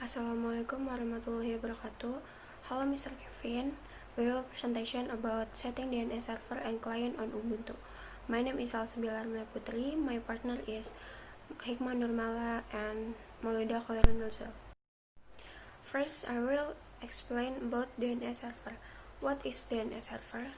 Assalamualaikum warahmatullahi wabarakatuh. Hello Mr. Kevin. We will presentation about setting DNS server and client on Ubuntu. My name is Alsabilar Putri. My partner is Hikmah Nurmala and Maulida Khairun Nuzul. First, I will explain about DNS server. What is DNS server?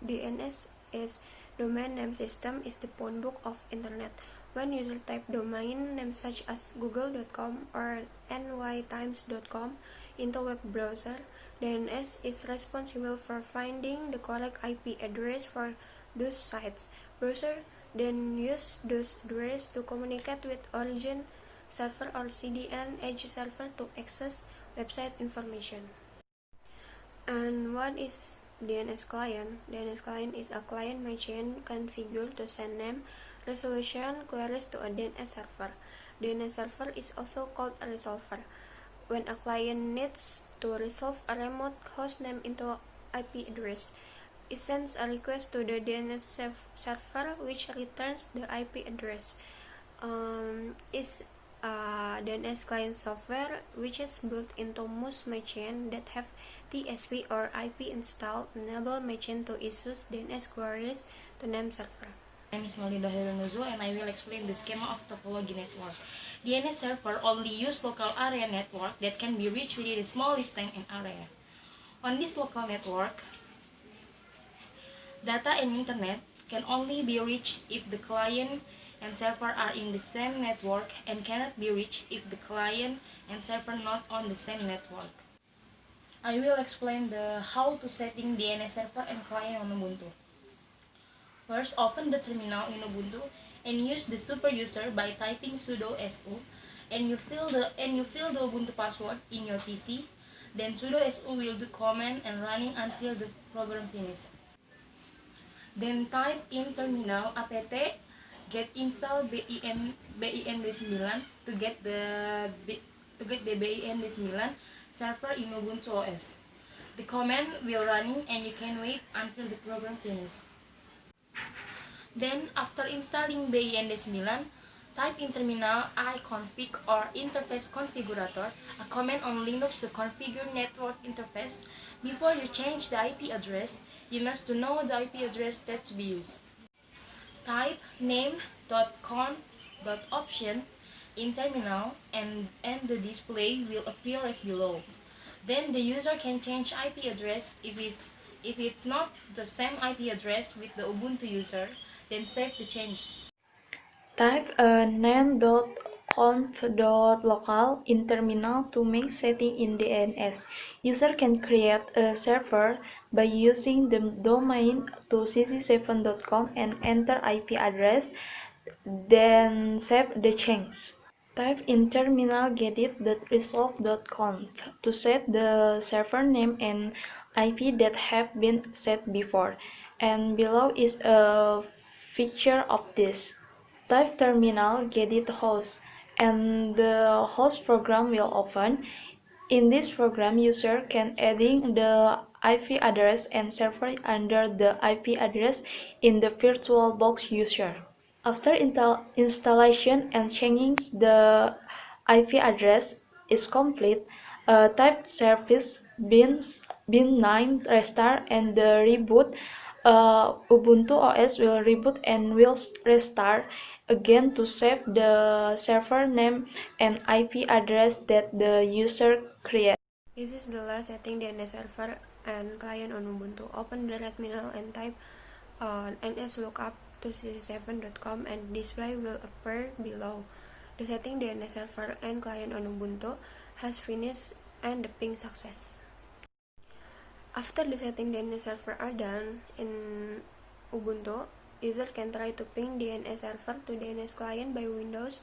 DNS is domain name system, is the phone book of internet. When user type domain names such as google.com or nytimes.com into web browser, DNS is responsible for finding the correct IP address for those sites. Browser then use those addresses to communicate with origin server or CDN edge server to access website information. And what is DNS client? DNS client is a client machine configured to send name resolution queries to a DNS server. DNS server is also called a resolver. When a client needs to resolve a remote host name into IP address, it sends a request to the DNS server which returns the IP address. Is a DNS client software which is built into most machines that have TCP or IP installed, enable machine to issue DNS queries to name server. My name is Maulida Khairun Nuzul and I will explain the schema of topology network. DNS server only use local area network that can be reached within a small distance and area. On this local network, data and internet can only be reached if the client and server are in the same network and cannot be reached if the client and server not on the same network. I will explain the how to setting DNS server and client on Ubuntu. First, open the terminal in Ubuntu and use the super user by typing sudo su and you fill the Ubuntu password in your PC. Then sudo su will do command and running until the program finishes. Then type in terminal apt get install bin9 to get the bin9 server in Ubuntu OS. The command will running and you can wait until the program finishes. Then after installing bin9, type in terminal iconfig or interface configurator, a command on Linux to configure network interface. Before you change the IP address, you must to know the IP address that to be used. Type name.conf.option in terminal and the display will appear as below. Then the user can change IP address if it's not the same IP address with the Ubuntu user, then save the change. Type name.conf.local in terminal to make setting in DNS. User can create a server by using the domain to cc7.com and enter IP address, then save the change. Type in terminal gedit.resolve.conf to set the server name and IP that have been set before, and below is a picture of this. Type terminal gedit host and the host program will open. In this program, user can adding the IP address and server under the IP address in the VirtualBox user. After installation and changing the IP address is complete, type service bin9 restart and the reboot. Ubuntu OS will reboot and will restart again to save the server name and IP address that the user created. This is the last setting DNS server and client on Ubuntu. Open the terminal and type nslookup to cc7.com and display will appear below. The setting DNS server and client on Ubuntu has finished and the ping success. After the setting DNS server are done in Ubuntu, user can try to ping DNS server to DNS client by Windows.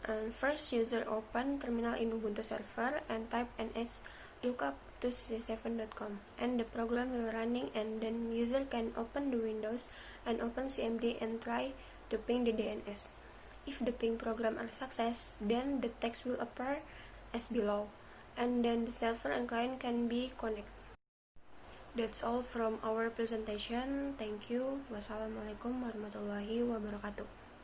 And first, user open terminal in Ubuntu server and type nslookup to cc7.com and the program will running, and then user can open the Windows and open CMD and try to ping the DNS. If the ping program are success, then the text will appear as below, and then the server and client can be connected. That's all from our presentation. Thank you. Wassalamualaikum warahmatullahi wabarakatuh.